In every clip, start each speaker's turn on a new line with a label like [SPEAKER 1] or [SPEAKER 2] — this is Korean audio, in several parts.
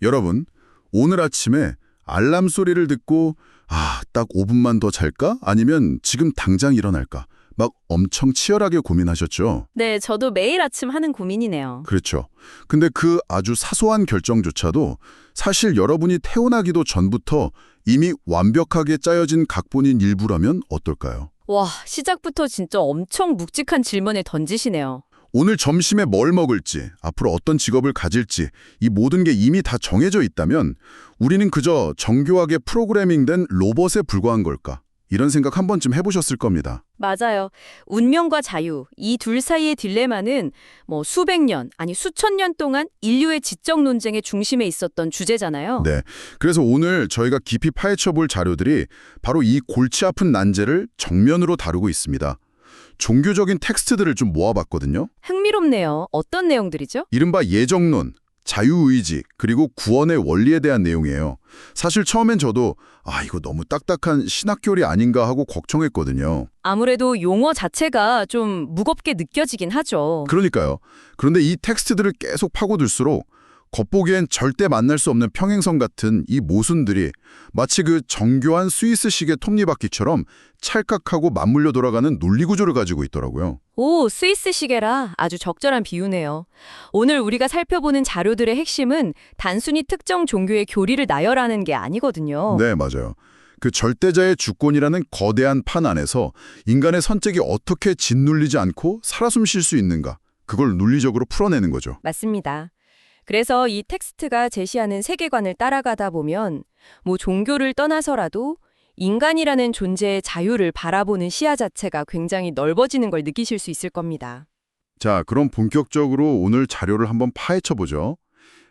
[SPEAKER 1] 여러분, 오늘 아침에 알람 소리를 듣고 딱 5분만 더 잘까? 아니면 지금 당장 일어날까? 막 엄청 치열하게 고민하셨죠?
[SPEAKER 2] 네, 저도 매일 아침 하는 고민이네요.
[SPEAKER 1] 그렇죠. 근데 그 아주 사소한 결정조차도 사실 여러분이 태어나기도 전부터 이미 완벽하게 짜여진 각본인 일부라면 어떨까요?
[SPEAKER 2] 와, 시작부터 진짜 엄청 묵직한 질문을 던지시네요.
[SPEAKER 1] 오늘 점심에 뭘 먹을지, 앞으로 어떤 직업을 가질지 이 모든 게 이미 다 정해져 있다면 우리는 그저 정교하게 프로그래밍된 로봇에 불과한 걸까? 이런 생각 한 번쯤 해보셨을 겁니다.
[SPEAKER 2] 맞아요. 운명과 자유, 이 둘 사이의 딜레마는 수백 년, 아니 수천 년 동안 인류의 지적 논쟁의 중심에 있었던 주제잖아요.
[SPEAKER 1] 네, 그래서 오늘 저희가 깊이 파헤쳐 볼 자료들이 바로 이 골치 아픈 난제를 정면으로 다루고 있습니다. 종교적인 텍스트들을 좀 모아봤거든요.
[SPEAKER 2] 흥미롭네요. 어떤 내용들이죠?
[SPEAKER 1] 이른바 예정론, 자유의지, 그리고 구원의 원리에 대한 내용이에요. 사실 처음엔 저도 이거 너무 딱딱한 신학교리 아닌가 하고 걱정했거든요.
[SPEAKER 2] 아무래도 용어 자체가 좀 무겁게 느껴지긴 하죠.
[SPEAKER 1] 그러니까요. 그런데 이 텍스트들을 계속 파고들수록 겉보기엔 절대 만날 수 없는 평행선 같은 이 모순들이 마치 그 정교한 스위스식의 톱니바퀴처럼 찰칵하고 맞물려 돌아가는 논리구조를 가지고 있더라고요.
[SPEAKER 2] 오, 스위스 시계라 아주 적절한 비유네요. 오늘 우리가 살펴보는 자료들의 핵심은 단순히 특정 종교의 교리를 나열하는 게 아니거든요.
[SPEAKER 1] 네, 맞아요. 그 절대자의 주권이라는 거대한 판 안에서 인간의 선택이 어떻게 짓눌리지 않고 살아 숨쉴 수 있는가, 그걸 논리적으로 풀어내는 거죠.
[SPEAKER 2] 맞습니다. 그래서 이 텍스트가 제시하는 세계관을 따라가다 보면 종교를 떠나서라도 인간이라는 존재의 자유를 바라보는 시야 자체가 굉장히 넓어지는 걸 느끼실 수 있을 겁니다.
[SPEAKER 1] 자, 그럼 본격적으로 오늘 자료를 한번 파헤쳐보죠.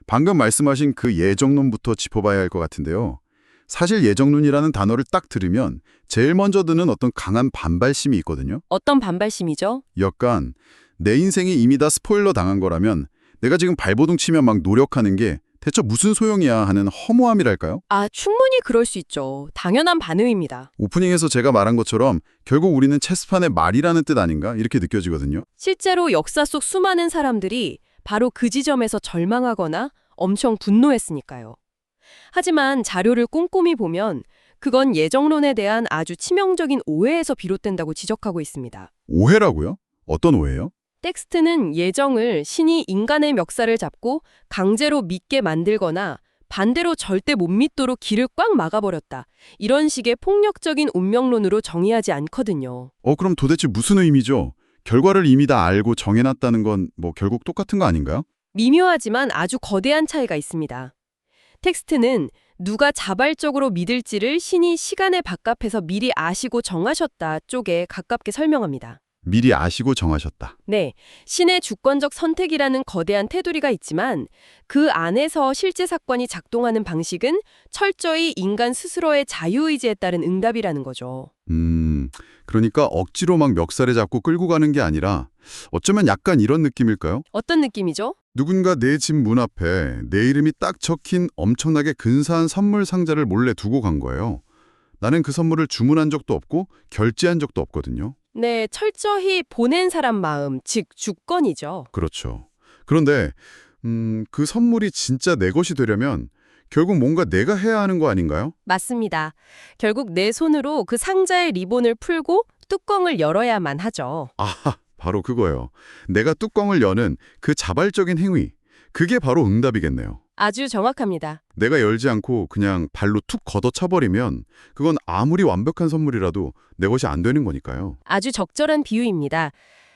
[SPEAKER 1] 방금 말씀하신 그 예정론부터 짚어봐야 할 것 같은데요. 사실 예정론이라는 단어를 딱 들으면 제일 먼저 드는 어떤 강한 반발심이 있거든요.
[SPEAKER 2] 어떤 반발심이죠?
[SPEAKER 1] 약간 내 인생이 이미 다 스포일러 당한 거라면 내가 지금 발버둥 치며 막 노력하는 게 대체 무슨 소용이야 하는 허무함이랄까요?
[SPEAKER 2] 충분히 그럴 수 있죠. 당연한 반응입니다.
[SPEAKER 1] 오프닝에서 제가 말한 것처럼 결국 우리는 체스판의 말이라는 뜻 아닌가 이렇게 느껴지거든요.
[SPEAKER 2] 실제로 역사 속 수많은 사람들이 바로 그 지점에서 절망하거나 엄청 분노했으니까요. 하지만 자료를 꼼꼼히 보면 그건 예정론에 대한 아주 치명적인 오해에서 비롯된다고 지적하고 있습니다.
[SPEAKER 1] 오해라고요? 어떤 오해요?
[SPEAKER 2] 텍스트는 예정을 신이 인간의 멱살을 잡고 강제로 믿게 만들거나 반대로 절대 못 믿도록 길을 꽉 막아버렸다. 이런 식의 폭력적인 운명론으로 정의하지 않거든요.
[SPEAKER 1] 그럼 도대체 무슨 의미죠? 결과를 이미 다 알고 정해놨다는 건 결국 똑같은 거 아닌가요?
[SPEAKER 2] 미묘하지만 아주 거대한 차이가 있습니다. 텍스트는 누가 자발적으로 믿을지를 신이 시간의 바깥에서 미리 아시고 정하셨다 쪽에 가깝게 설명합니다.
[SPEAKER 1] 미리 아시고 정하셨다.
[SPEAKER 2] 네, 신의 주권적 선택이라는 거대한 테두리가 있지만 그 안에서 실제 사건이 작동하는 방식은 철저히 인간 스스로의 자유의지에 따른 응답이라는 거죠.
[SPEAKER 1] 그러니까 억지로 막 멱살에 잡고 끌고 가는 게 아니라 어쩌면 약간 이런 느낌일까요?
[SPEAKER 2] 어떤 느낌이죠?
[SPEAKER 1] 누군가 내 집 문 앞에 내 이름이 딱 적힌 엄청나게 근사한 선물 상자를 몰래 두고 간 거예요. 나는 그 선물을 주문한 적도 없고 결제한 적도 없거든요.
[SPEAKER 2] 네, 철저히 보낸 사람 마음, 즉 주권이죠.
[SPEAKER 1] 그렇죠. 그런데 그 선물이 진짜 내 것이 되려면 결국 뭔가 내가 해야 하는 거 아닌가요?
[SPEAKER 2] 맞습니다. 결국 내 손으로 그 상자의 리본을 풀고 뚜껑을 열어야만 하죠.
[SPEAKER 1] 바로 그거예요. 내가 뚜껑을 여는 그 자발적인 행위, 그게 바로 응답이겠네요.
[SPEAKER 2] 아주 정확합니다.
[SPEAKER 1] 내가 열지 않고 그냥 발로 툭 걷어차버리면 그건 아무리 완벽한 선물이라도 내 것이 안 되는 거니까요.
[SPEAKER 2] 아주 적절한 비유입니다.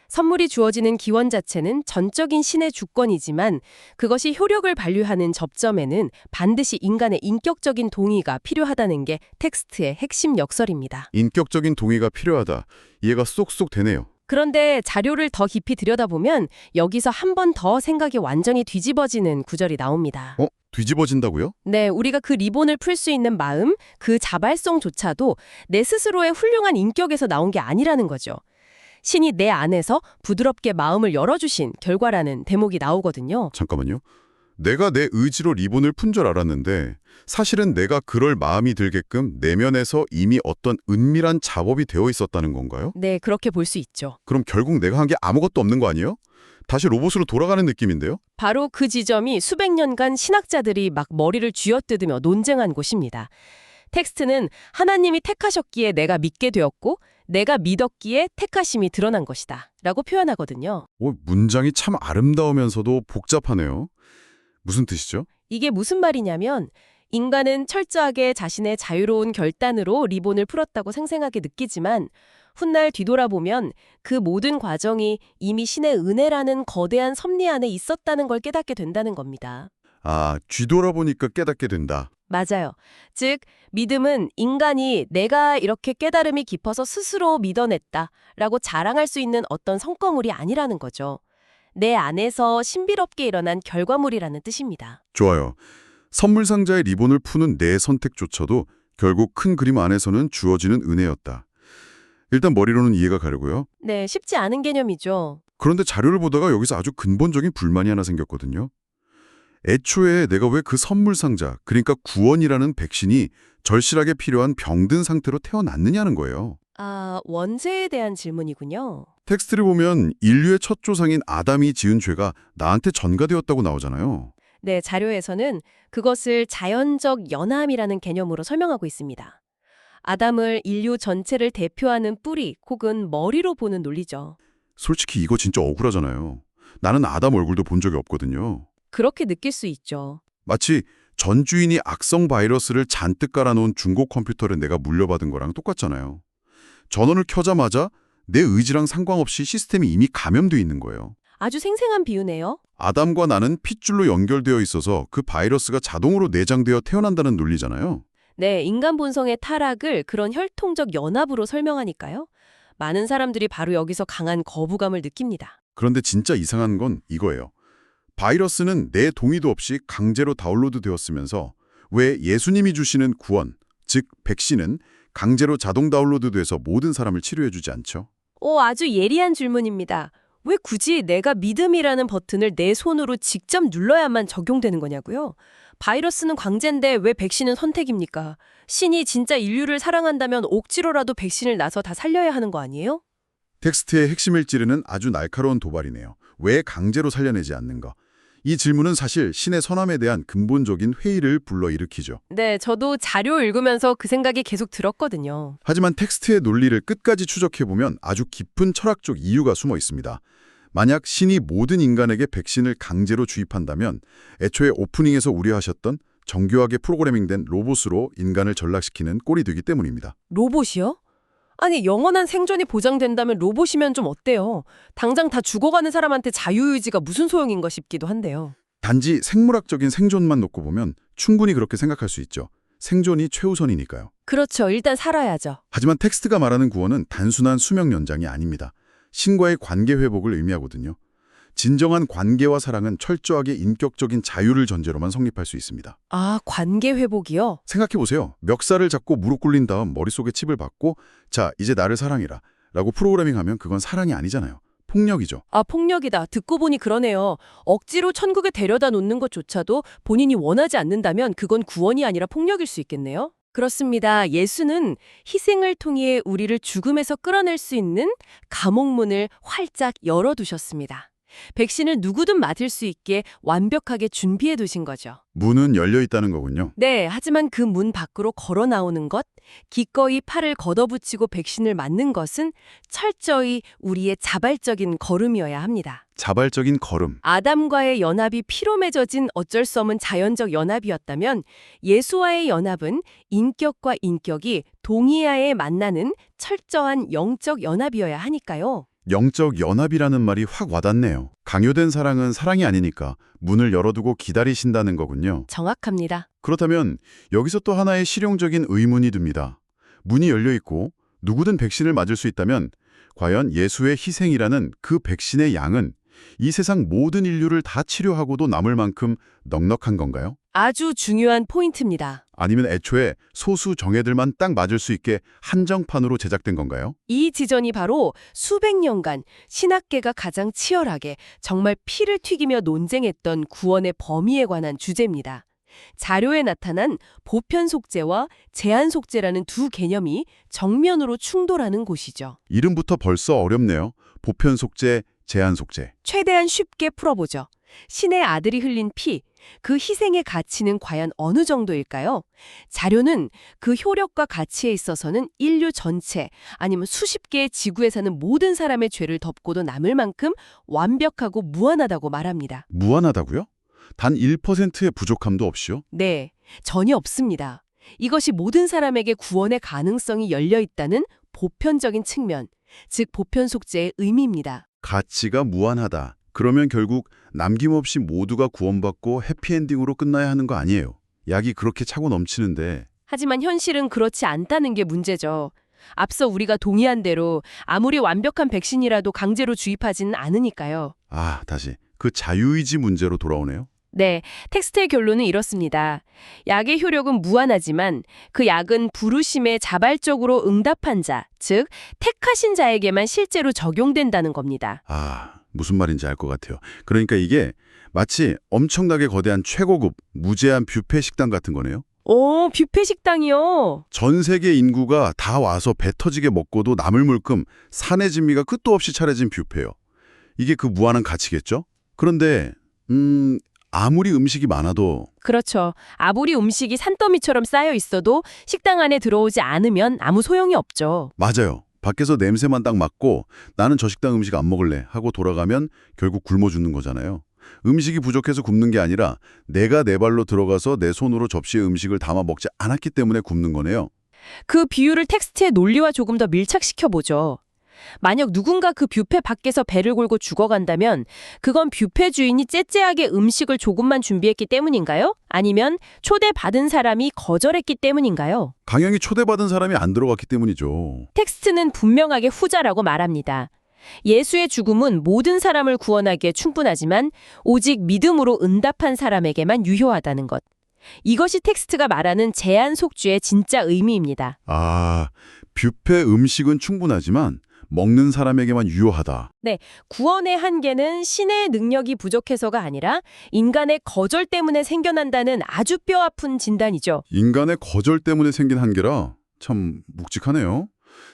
[SPEAKER 2] 선물이 주어지는 기원 자체는 전적인 신의 주권이지만 그것이 효력을 발휘하는 접점에는 반드시 인간의 인격적인 동의가 필요하다는 게 텍스트의 핵심 역설입니다.
[SPEAKER 1] 인격적인 동의가 필요하다. 이해가 쏙쏙 되네요.
[SPEAKER 2] 그런데 자료를 더 깊이 들여다보면 여기서 한 번 더 생각이 완전히 뒤집어지는 구절이 나옵니다.
[SPEAKER 1] 뒤집어진다고요?
[SPEAKER 2] 네, 우리가 그 리본을 풀 수 있는 마음, 그 자발성조차도 내 스스로의 훌륭한 인격에서 나온 게 아니라는 거죠. 신이 내 안에서 부드럽게 마음을 열어주신 결과라는 대목이 나오거든요.
[SPEAKER 1] 잠깐만요. 내가 내 의지로 리본을 푼 줄 알았는데 사실은 내가 그럴 마음이 들게끔 내면에서 이미 어떤 은밀한 작업이 되어 있었다는 건가요?
[SPEAKER 2] 네, 그렇게 볼 수 있죠.
[SPEAKER 1] 그럼 결국 내가 한 게 아무것도 없는 거 아니에요? 다시 로봇으로 돌아가는 느낌인데요?
[SPEAKER 2] 바로 그 지점이 수백 년간 신학자들이 막 머리를 쥐어뜯으며 논쟁한 곳입니다. 텍스트는 하나님이 택하셨기에 내가 믿게 되었고 내가 믿었기에 택하심이 드러난 것이다 라고 표현하거든요.
[SPEAKER 1] 문장이 참 아름다우면서도 복잡하네요. 무슨 뜻이죠?
[SPEAKER 2] 이게 무슨 말이냐면 인간은 철저하게 자신의 자유로운 결단으로 리본을 풀었다고 생생하게 느끼지만 훗날 뒤돌아보면 그 모든 과정이 이미 신의 은혜라는 거대한 섭리 안에 있었다는 걸 깨닫게 된다는 겁니다.
[SPEAKER 1] 뒤돌아보니까 깨닫게 된다.
[SPEAKER 2] 맞아요. 즉, 믿음은 인간이 내가 이렇게 깨달음이 깊어서 스스로 믿어냈다라고 자랑할 수 있는 어떤 성과물이 아니라는 거죠. 내 안에서 신비롭게 일어난 결과물이라는 뜻입니다.
[SPEAKER 1] 좋아요. 선물 상자의 리본을 푸는 내 선택조차도 결국 큰 그림 안에서는 주어지는 은혜였다. 일단 머리로는 이해가 가려고요.
[SPEAKER 2] 네, 쉽지 않은 개념이죠.
[SPEAKER 1] 그런데 자료를 보다가 여기서 아주 근본적인 불만이 하나 생겼거든요. 애초에 내가 왜 그 선물 상자, 그러니까 구원이라는 백신이 절실하게 필요한 병든 상태로 태어났느냐는 거예요.
[SPEAKER 2] 원죄에 대한 질문이군요.
[SPEAKER 1] 텍스트를 보면 인류의 첫 조상인 아담이 지은 죄가 나한테 전가되었다고 나오잖아요.
[SPEAKER 2] 네, 자료에서는 그것을 자연적 연함이라는 개념으로 설명하고 있습니다. 아담을 인류 전체를 대표하는 뿌리 혹은 머리로 보는 논리죠.
[SPEAKER 1] 솔직히 이거 진짜 억울하잖아요. 나는 아담 얼굴도 본 적이 없거든요.
[SPEAKER 2] 그렇게 느낄 수 있죠.
[SPEAKER 1] 마치 전 주인이 악성 바이러스를 잔뜩 깔아놓은 중고 컴퓨터를 내가 물려받은 거랑 똑같잖아요. 전원을 켜자마자 내 의지랑 상관없이 시스템이 이미 감염돼 있는 거예요.
[SPEAKER 2] 아주 생생한 비유네요.
[SPEAKER 1] 아담과 나는 핏줄로 연결되어 있어서 그 바이러스가 자동으로 내장되어 태어난다는 논리잖아요.
[SPEAKER 2] 네, 인간 본성의 타락을 그런 혈통적 연합으로 설명하니까요. 많은 사람들이 바로 여기서 강한 거부감을 느낍니다.
[SPEAKER 1] 그런데 진짜 이상한 건 이거예요. 바이러스는 내 동의도 없이 강제로 다운로드 되었으면서 왜 예수님이 주시는 구원, 즉 백신은 강제로 자동 다운로드돼서 모든 사람을 치료해주지 않죠?
[SPEAKER 2] 아주 예리한 질문입니다. 왜 굳이 내가 믿음이라는 버튼을 내 손으로 직접 눌러야만 적용되는 거냐고요? 바이러스는 광제인데 왜 백신은 선택입니까? 신이 진짜 인류를 사랑한다면 억지로라도 백신을 놔서 다 살려야 하는 거 아니에요?
[SPEAKER 1] 텍스트의 핵심을 찌르는 아주 날카로운 도발이네요. 왜 강제로 살려내지 않는가? 이 질문은 사실 신의 선함에 대한 근본적인 회의를 불러일으키죠.
[SPEAKER 2] 네, 저도 자료 읽으면서 그 생각이 계속 들었거든요.
[SPEAKER 1] 하지만 텍스트의 논리를 끝까지 추적해보면 아주 깊은 철학적 이유가 숨어 있습니다. 만약 신이 모든 인간에게 백신을 강제로 주입한다면 애초에 오프닝에서 우려하셨던 정교하게 프로그래밍된 로봇으로 인간을 전락시키는 꼴이 되기 때문입니다.
[SPEAKER 2] 로봇이요? 아니, 영원한 생존이 보장된다면 로봇이면 좀 어때요? 당장 다 죽어가는 사람한테 자유의지가 무슨 소용인가 싶기도 한데요.
[SPEAKER 1] 단지 생물학적인 생존만 놓고 보면 충분히 그렇게 생각할 수 있죠. 생존이 최우선이니까요.
[SPEAKER 2] 그렇죠. 일단 살아야죠.
[SPEAKER 1] 하지만 텍스트가 말하는 구원은 단순한 수명 연장이 아닙니다. 신과의 관계 회복을 의미하거든요. 진정한 관계와 사랑은 철저하게 인격적인 자유를 전제로만 성립할 수 있습니다.
[SPEAKER 2] 관계 회복이요?
[SPEAKER 1] 생각해보세요. 멱살을 잡고 무릎 꿇린 다음 머릿속에 칩을 받고 자, 이제 나를 사랑해라 라고 프로그래밍하면 그건 사랑이 아니잖아요. 폭력이죠.
[SPEAKER 2] 폭력이다. 듣고 보니 그러네요. 억지로 천국에 데려다 놓는 것조차도 본인이 원하지 않는다면 그건 구원이 아니라 폭력일 수 있겠네요. 그렇습니다. 예수는 희생을 통해 우리를 죽음에서 끌어낼 수 있는 감옥문을 활짝 열어두셨습니다. 백신을 누구든 맞을 수 있게 완벽하게 준비해 두신 거죠.
[SPEAKER 1] 문은 열려 있다는 거군요.
[SPEAKER 2] 네, 하지만 그 문 밖으로 걸어 나오는 것, 기꺼이 팔을 걷어붙이고 백신을 맞는 것은 철저히 우리의 자발적인 걸음이어야 합니다.
[SPEAKER 1] 자발적인 걸음.
[SPEAKER 2] 아담과의 연합이 피로 맺어진 어쩔 수 없는 자연적 연합이었다면 예수와의 연합은 인격과 인격이 동의하에 만나는 철저한 영적 연합이어야 하니까요.
[SPEAKER 1] 영적 연합이라는 말이 확 와닿네요. 강요된 사랑은 사랑이 아니니까 문을 열어두고 기다리신다는 거군요.
[SPEAKER 2] 정확합니다.
[SPEAKER 1] 그렇다면 여기서 또 하나의 실용적인 의문이 듭니다. 문이 열려 있고 누구든 백신을 맞을 수 있다면 과연 예수의 희생이라는 그 백신의 양은 이 세상 모든 인류를 다 치료하고도 남을 만큼 넉넉한 건가요?
[SPEAKER 2] 아주 중요한 포인트입니다.
[SPEAKER 1] 아니면 애초에 소수 정예들만 딱 맞을 수 있게 한정판으로 제작된 건가요?
[SPEAKER 2] 이 지전이 바로 수백 년간 신학계가 가장 치열하게 정말 피를 튀기며 논쟁했던 구원의 범위에 관한 주제입니다. 자료에 나타난 보편 속죄와 제한 속죄라는 두 개념이 정면으로 충돌하는 곳이죠.
[SPEAKER 1] 이름부터 벌써 어렵네요. 보편 속죄, 제한 속죄.
[SPEAKER 2] 최대한 쉽게 풀어보죠. 신의 아들이 흘린 피, 그 희생의 가치는 과연 어느 정도일까요? 자료는 그 효력과 가치에 있어서는 인류 전체 아니면 수십 개의 지구에 사는 모든 사람의 죄를 덮고도 남을 만큼 완벽하고 무한하다고 말합니다.
[SPEAKER 1] 무한하다고요? 단 1%의 부족함도 없이요?
[SPEAKER 2] 네, 전혀 없습니다. 이것이 모든 사람에게 구원의 가능성이 열려 있다는 보편적인 측면, 즉 보편 속죄의 의미입니다.
[SPEAKER 1] 가치가 무한하다. 그러면 결국 남김없이 모두가 구원받고 해피엔딩으로 끝나야 하는 거 아니에요. 약이 그렇게 차고 넘치는데.
[SPEAKER 2] 하지만 현실은 그렇지 않다는 게 문제죠. 앞서 우리가 동의한 대로 아무리 완벽한 백신이라도 강제로 주입하지는 않으니까요.
[SPEAKER 1] 다시 그 자유의지 문제로 돌아오네요.
[SPEAKER 2] 네, 텍스트의 결론은 이렇습니다. 약의 효력은 무한하지만 그 약은 부르심에 자발적으로 응답한 자, 즉 택하신 자에게만 실제로 적용된다는 겁니다.
[SPEAKER 1] 무슨 말인지 알 것 같아요. 그러니까 이게 마치 엄청나게 거대한 최고급, 무제한 뷔페 식당 같은 거네요.
[SPEAKER 2] 오, 뷔페 식당이요?
[SPEAKER 1] 전 세계 인구가 다 와서 배 터지게 먹고도 남을 물금 산의 진미가 끝도 없이 차려진 뷔페요. 이게 그 무한한 가치겠죠? 그런데 아무리 음식이 많아도
[SPEAKER 2] 그렇죠. 아무리 음식이 산더미처럼 쌓여 있어도 식당 안에 들어오지 않으면 아무 소용이 없죠.
[SPEAKER 1] 맞아요. 밖에서 냄새만 딱 맡고 나는 저 식당 음식 안 먹을래 하고 돌아가면 결국 굶어 죽는 거잖아요. 음식이 부족해서 굶는 게 아니라 내가 내 발로 들어가서 내 손으로 접시에 음식을 담아 먹지 않았기 때문에 굶는 거네요.
[SPEAKER 2] 그 비유를 텍스트의 논리와 조금 더 밀착시켜보죠. 만약 누군가 그 뷔페 밖에서 배를 골고 죽어간다면 그건 뷔페 주인이 째째하게 음식을 조금만 준비했기 때문인가요? 아니면 초대받은 사람이 거절했기 때문인가요?
[SPEAKER 1] 강연히 초대받은 사람이 안 들어갔기 때문이죠.
[SPEAKER 2] 텍스트는 분명하게 후자라고 말합니다. 예수의 죽음은 모든 사람을 구원하기에 충분하지만 오직 믿음으로 응답한 사람에게만 유효하다는 것. 이것이 텍스트가 말하는 제한 속죄의 진짜 의미입니다.
[SPEAKER 1] 뷔페 음식은 충분하지만 먹는 사람에게만 유효하다.
[SPEAKER 2] 구원의 한계는 신의 능력이 부족해서가 아니라 인간의 거절 때문에 생겨난다는 아주 뼈아픈 진단이죠.
[SPEAKER 1] 인간의 거절 때문에 생긴 한계라 참 묵직하네요.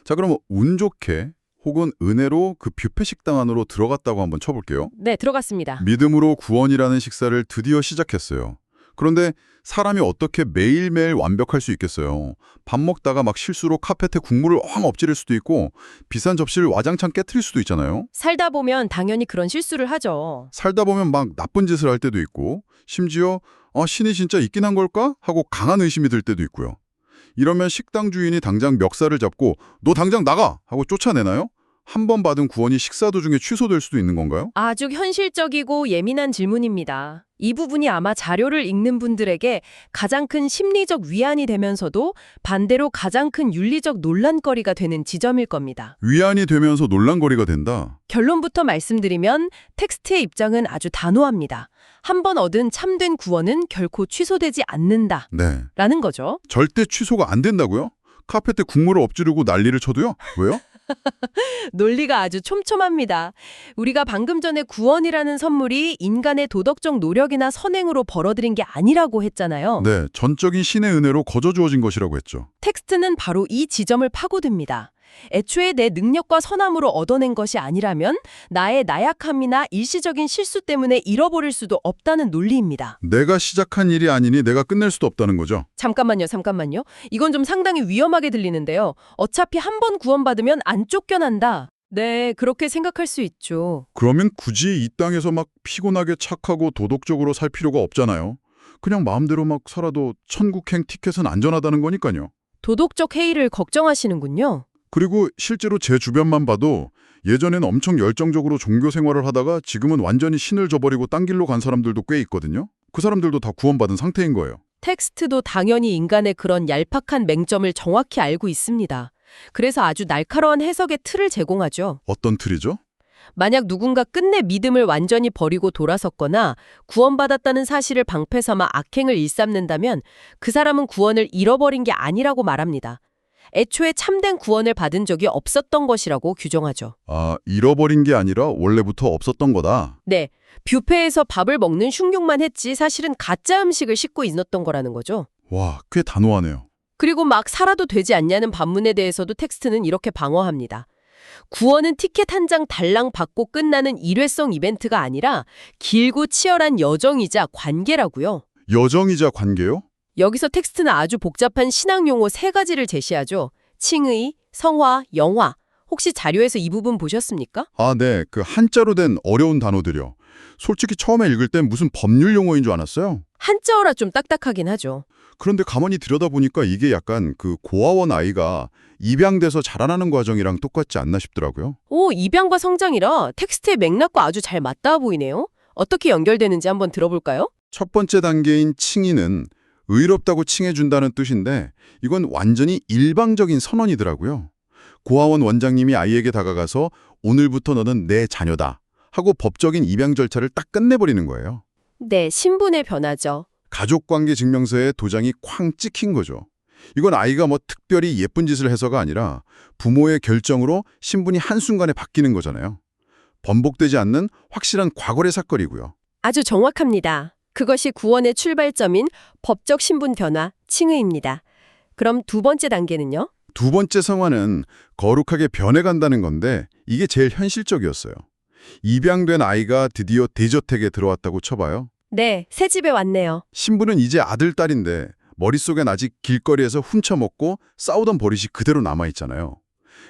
[SPEAKER 1] 자, 그럼 운 좋게 혹은 은혜로 그 뷔페 식당 안으로 들어갔다고 한번 쳐볼게요.
[SPEAKER 2] 네, 들어갔습니다.
[SPEAKER 1] 믿음으로 구원이라는 식사를 드디어 시작했어요. 그런데 사람이 어떻게 매일매일 완벽할 수 있겠어요. 밥 먹다가 막 실수로 카펫에 국물을 엉 엎지를 수도 있고 비싼 접시를 와장창 깨트릴 수도 있잖아요.
[SPEAKER 2] 살다 보면 당연히 그런 실수를 하죠.
[SPEAKER 1] 살다 보면 막 나쁜 짓을 할 때도 있고 심지어 신이 진짜 있긴 한 걸까? 하고 강한 의심이 들 때도 있고요. 이러면 식당 주인이 당장 멱살을 잡고 너 당장 나가! 하고 쫓아내나요? 한 번 받은 구원이 식사 도중에 취소될 수도 있는 건가요?
[SPEAKER 2] 아주 현실적이고 예민한 질문입니다. 이 부분이 아마 자료를 읽는 분들에게 가장 큰 심리적 위안이 되면서도 반대로 가장 큰 윤리적 논란거리가 되는 지점일 겁니다.
[SPEAKER 1] 위안이 되면서 논란거리가 된다.
[SPEAKER 2] 결론부터 말씀드리면 텍스트의 입장은 아주 단호합니다. 한 번 얻은 참된 구원은 결코 취소되지 않는다.
[SPEAKER 1] 네.
[SPEAKER 2] 라는 거죠.
[SPEAKER 1] 절대 취소가 안 된다고요? 카펫에 국물을 엎지르고 난리를 쳐도요? 왜요?
[SPEAKER 2] 논리가 아주 촘촘합니다. 우리가 방금 전에 구원이라는 선물이 인간의 도덕적 노력이나 선행으로 벌어들인 게 아니라고 했잖아요.
[SPEAKER 1] 네, 전적인 신의 은혜로 거저 주어진 것이라고 했죠.
[SPEAKER 2] 텍스트는 바로 이 지점을 파고듭니다. 애초에 내 능력과 선함으로 얻어낸 것이 아니라면 나의 나약함이나 일시적인 실수 때문에 잃어버릴 수도 없다는 논리입니다.
[SPEAKER 1] 내가 시작한 일이 아니니 내가 끝낼 수도 없다는 거죠.
[SPEAKER 2] 잠깐만요. 이건 좀 상당히 위험하게 들리는데요. 어차피 한 번 구원받으면 안 쫓겨난다. 네, 그렇게 생각할 수 있죠.
[SPEAKER 1] 그러면 굳이 이 땅에서 막 피곤하게 착하고 도덕적으로 살 필요가 없잖아요. 그냥 마음대로 막 살아도 천국행 티켓은 안전하다는 거니까요.
[SPEAKER 2] 도덕적 해이를 걱정하시는군요.
[SPEAKER 1] 그리고 실제로 제 주변만 봐도 예전엔 엄청 열정적으로 종교 생활을 하다가 지금은 완전히 신을 저버리고 딴 길로 간 사람들도 꽤 있거든요. 그 사람들도 다 구원받은 상태인 거예요.
[SPEAKER 2] 텍스트도 당연히 인간의 그런 얄팍한 맹점을 정확히 알고 있습니다. 그래서 아주 날카로운 해석의 틀을 제공하죠.
[SPEAKER 1] 어떤 틀이죠?
[SPEAKER 2] 만약 누군가 끝내 믿음을 완전히 버리고 돌아섰거나 구원받았다는 사실을 방패 삼아 악행을 일삼는다면 그 사람은 구원을 잃어버린 게 아니라고 말합니다. 애초에 참된 구원을 받은 적이 없었던 것이라고 규정하죠.
[SPEAKER 1] 잃어버린 게 아니라 원래부터 없었던 거다.
[SPEAKER 2] 네, 뷔페에서 밥을 먹는 흉흉만 했지 사실은 가짜 음식을 싣고 있었던 거라는 거죠.
[SPEAKER 1] 와, 꽤 단호하네요.
[SPEAKER 2] 그리고 막 살아도 되지 않냐는 반문에 대해서도 텍스트는 이렇게 방어합니다. 구원은 티켓 한 장 달랑 받고 끝나는 일회성 이벤트가 아니라 길고 치열한 여정이자 관계라고요.
[SPEAKER 1] 여정이자 관계요?
[SPEAKER 2] 여기서 텍스트는 아주 복잡한 신앙 용어 3가지를 제시하죠. 칭의, 성화, 영화. 혹시 자료에서 이 부분 보셨습니까?
[SPEAKER 1] 아, 네. 그 한자로 된 어려운 단어들이요. 솔직히 처음에 읽을 땐 무슨 법률 용어인 줄 알았어요.
[SPEAKER 2] 한자어라 좀 딱딱하긴 하죠.
[SPEAKER 1] 그런데 가만히 들여다보니까 이게 약간 그 고아원 아이가 입양돼서 자라나는 과정이랑 똑같지 않나 싶더라고요.
[SPEAKER 2] 오, 입양과 성장이라 텍스트의 맥락과 아주 잘 맞닿아 보이네요. 어떻게 연결되는지 한번 들어볼까요?
[SPEAKER 1] 첫 번째 단계인 칭의는 의롭다고 칭해준다는 뜻인데 이건 완전히 일방적인 선언이더라고요. 고아원 원장님이 아이에게 다가가서 오늘부터 너는 내 자녀다 하고 법적인 입양 절차를 딱 끝내버리는 거예요.
[SPEAKER 2] 네, 신분의 변화죠.
[SPEAKER 1] 가족관계 증명서에 도장이 쾅 찍힌 거죠. 이건 아이가 뭐 특별히 예쁜 짓을 해서가 아니라 부모의 결정으로 신분이 한순간에 바뀌는 거잖아요. 번복되지 않는 확실한 과거의 사건이고요.
[SPEAKER 2] 아주 정확합니다. 그것이 구원의 출발점인 법적 신분 변화, 칭의입니다. 그럼 2번째 단계는요?
[SPEAKER 1] 두 번째 성화는 거룩하게 변해간다는 건데 이게 제일 현실적이었어요. 입양된 아이가 드디어 대저택에 들어왔다고 쳐봐요.
[SPEAKER 2] 네, 새 집에 왔네요.
[SPEAKER 1] 신부는 이제 아들, 딸인데 머릿속엔 아직 길거리에서 훔쳐먹고 싸우던 버릇이 그대로 남아있잖아요.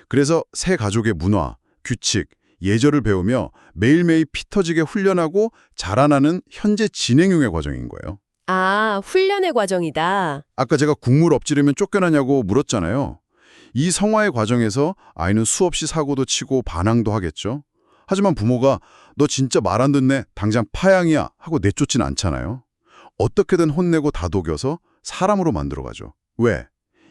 [SPEAKER 1] 그래서 새 가족의 문화, 규칙, 예절을 배우며 매일매일 피 터지게 훈련하고 자라나는 현재 진행형의 과정인 거예요.
[SPEAKER 2] 아, 훈련의 과정이다.
[SPEAKER 1] 아까 제가 국물 엎지르면 쫓겨나냐고 물었잖아요. 이 성화의 과정에서 아이는 수없이 사고도 치고 반항도 하겠죠. 하지만 부모가 너 진짜 말 안 듣네, 당장 파양이야 하고 내쫓진 않잖아요. 어떻게든 혼내고 다독여서 사람으로 만들어가죠. 왜?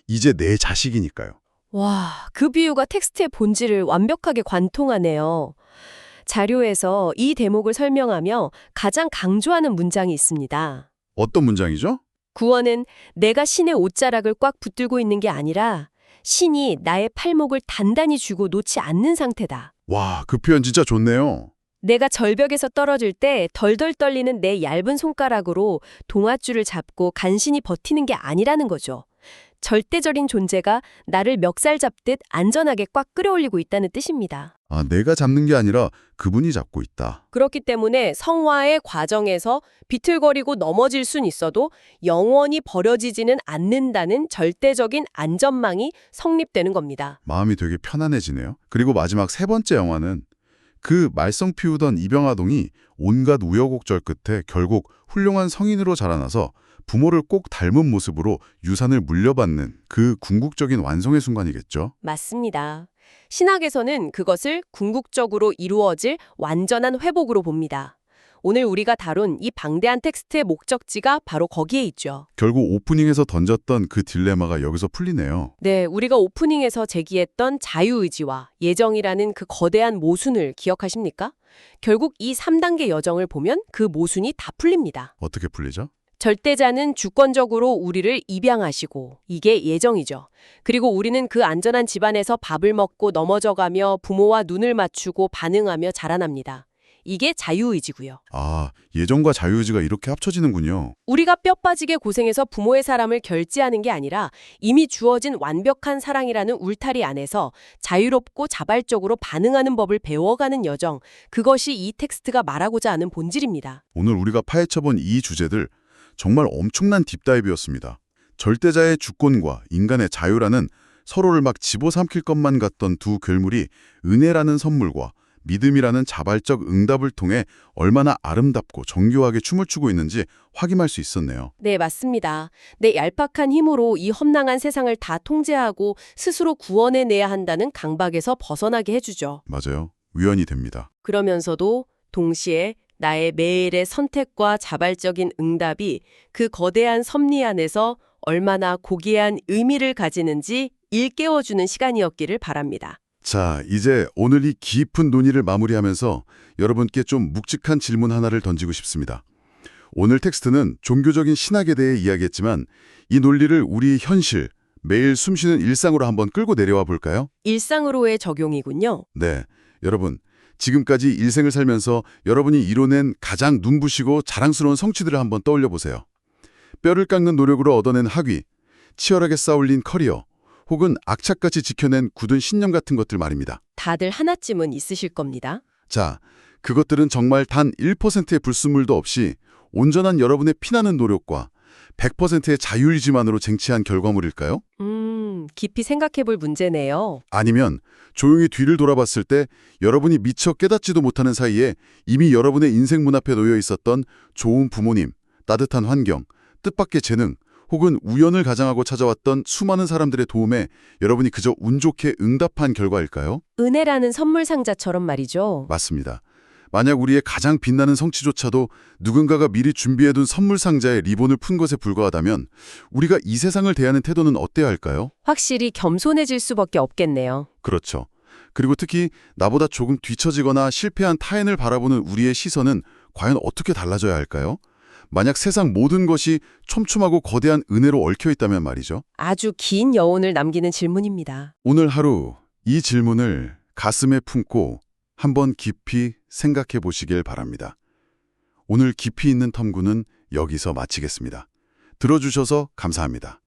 [SPEAKER 1] 이제 내 자식이니까요.
[SPEAKER 2] 와, 그 비유가 텍스트의 본질을 완벽하게 관통하네요. 자료에서 이 대목을 설명하며 가장 강조하는 문장이 있습니다.
[SPEAKER 1] 어떤 문장이죠?
[SPEAKER 2] 구원은 내가 신의 옷자락을 꽉 붙들고 있는 게 아니라 신이 나의 팔목을 단단히 쥐고 놓지 않는 상태다.
[SPEAKER 1] 와, 그 표현 진짜 좋네요.
[SPEAKER 2] 내가 절벽에서 떨어질 때 덜덜 떨리는 내 얇은 손가락으로 동아줄을 잡고 간신히 버티는 게 아니라는 거죠. 절대적인 존재가 나를 멱살 잡듯 안전하게 꽉 끌어올리고 있다는 뜻입니다.
[SPEAKER 1] 아, 내가 잡는 게 아니라 그분이 잡고 있다.
[SPEAKER 2] 그렇기 때문에 성화의 과정에서 비틀거리고 넘어질 순 있어도 영원히 버려지지는 않는다는 절대적인 안전망이 성립되는 겁니다.
[SPEAKER 1] 마음이 되게 편안해지네요. 그리고 마지막 세 번째 영화는 그 말썽 피우던 이병아동이 온갖 우여곡절 끝에 결국 훌륭한 성인으로 자라나서 부모를 꼭 닮은 모습으로 유산을 물려받는 그 궁극적인 완성의 순간이겠죠.
[SPEAKER 2] 맞습니다. 신학에서는 그것을 궁극적으로 이루어질 완전한 회복으로 봅니다. 오늘 우리가 다룬 이 방대한 텍스트의 목적지가 바로 거기에 있죠.
[SPEAKER 1] 결국 오프닝에서 던졌던 그 딜레마가 여기서 풀리네요.
[SPEAKER 2] 네, 우리가 오프닝에서 제기했던 자유의지와 예정이라는 그 거대한 모순을 기억하십니까? 결국 이 3단계 여정을 보면 그 모순이 다 풀립니다.
[SPEAKER 1] 어떻게 풀리죠?
[SPEAKER 2] 절대자는 주권적으로 우리를 입양하시고 이게 예정이죠. 그리고 우리는 그 안전한 집안에서 밥을 먹고 넘어져가며 부모와 눈을 맞추고 반응하며 자라납니다. 이게 자유의지고요.
[SPEAKER 1] 아, 예정과 자유의지가 이렇게 합쳐지는군요.
[SPEAKER 2] 우리가 뼈 빠지게 고생해서 부모의 사람을 결제하는 게 아니라 이미 주어진 완벽한 사랑이라는 울타리 안에서 자유롭고 자발적으로 반응하는 법을 배워가는 여정, 그것이 이 텍스트가 말하고자 하는 본질입니다.
[SPEAKER 1] 오늘 우리가 파헤쳐본 이 주제들 정말 엄청난 딥다이브였습니다. 절대자의 주권과 인간의 자유라는 서로를 막 집어삼킬 것만 같던 두 괴물이 은혜라는 선물과 믿음이라는 자발적 응답을 통해 얼마나 아름답고 정교하게 춤을 추고 있는지 확인할 수 있었네요.
[SPEAKER 2] 네, 맞습니다. 내 얄팍한 힘으로 이 험난한 세상을 다 통제하고 스스로 구원해내야 한다는 강박에서 벗어나게 해주죠.
[SPEAKER 1] 맞아요. 위안이 됩니다.
[SPEAKER 2] 그러면서도 동시에 나의 매일의 선택과 자발적인 응답이 그 거대한 섭리 안에서 얼마나 고귀한 의미를 가지는지 일깨워주는 시간이었기를 바랍니다.
[SPEAKER 1] 자, 이제 오늘 이 깊은 논의를 마무리하면서 여러분께 좀 묵직한 질문 하나를 던지고 싶습니다. 오늘 텍스트는 종교적인 신학에 대해 이야기했지만 이 논리를 우리 현실, 매일 숨쉬는 일상으로 한번 끌고 내려와 볼까요?
[SPEAKER 2] 일상으로의 적용이군요.
[SPEAKER 1] 네, 여러분. 지금까지 일생을 살면서 여러분이 이뤄낸 가장 눈부시고 자랑스러운 성취들을 한번 떠올려 보세요. 뼈를 깎는 노력으로 얻어낸 학위, 치열하게 쌓아올린 커리어, 혹은 악착같이 지켜낸 굳은 신념 같은 것들 말입니다.
[SPEAKER 2] 다들 하나쯤은 있으실 겁니다.
[SPEAKER 1] 자, 그것들은 정말 단 1%의 불순물도 없이 온전한 여러분의 피나는 노력과 100%의 자유의지만으로 쟁취한 결과물일까요?
[SPEAKER 2] 깊이 생각해 볼 문제네요.
[SPEAKER 1] 아니면 조용히 뒤를 돌아봤을 때 여러분이 미처 깨닫지도 못하는 사이에 이미 여러분의 인생 문 앞에 놓여 있었던 좋은 부모님, 따뜻한 환경, 뜻밖의 재능, 혹은 우연을 가장하고 찾아왔던 수많은 사람들의 도움에 여러분이 그저 운 좋게 응답한 결과일까요?
[SPEAKER 2] 은혜라는 선물 상자처럼 말이죠.
[SPEAKER 1] 맞습니다. 만약 우리의 가장 빛나는 성취조차도 누군가가 미리 준비해둔 선물 상자에 리본을 푼 것에 불과하다면 우리가 이 세상을 대하는 태도는 어때야 할까요?
[SPEAKER 2] 확실히 겸손해질 수밖에 없겠네요.
[SPEAKER 1] 그렇죠. 그리고 특히 나보다 조금 뒤처지거나 실패한 타인을 바라보는 우리의 시선은 과연 어떻게 달라져야 할까요? 만약 세상 모든 것이 촘촘하고 거대한 은혜로 얽혀 있다면 말이죠.
[SPEAKER 2] 아주 긴 여운을 남기는 질문입니다.
[SPEAKER 1] 오늘 하루 이 질문을 가슴에 품고 한번 깊이 생각해 보시길 바랍니다. 오늘 깊이 있는 탐구는 여기서 마치겠습니다. 들어주셔서 감사합니다.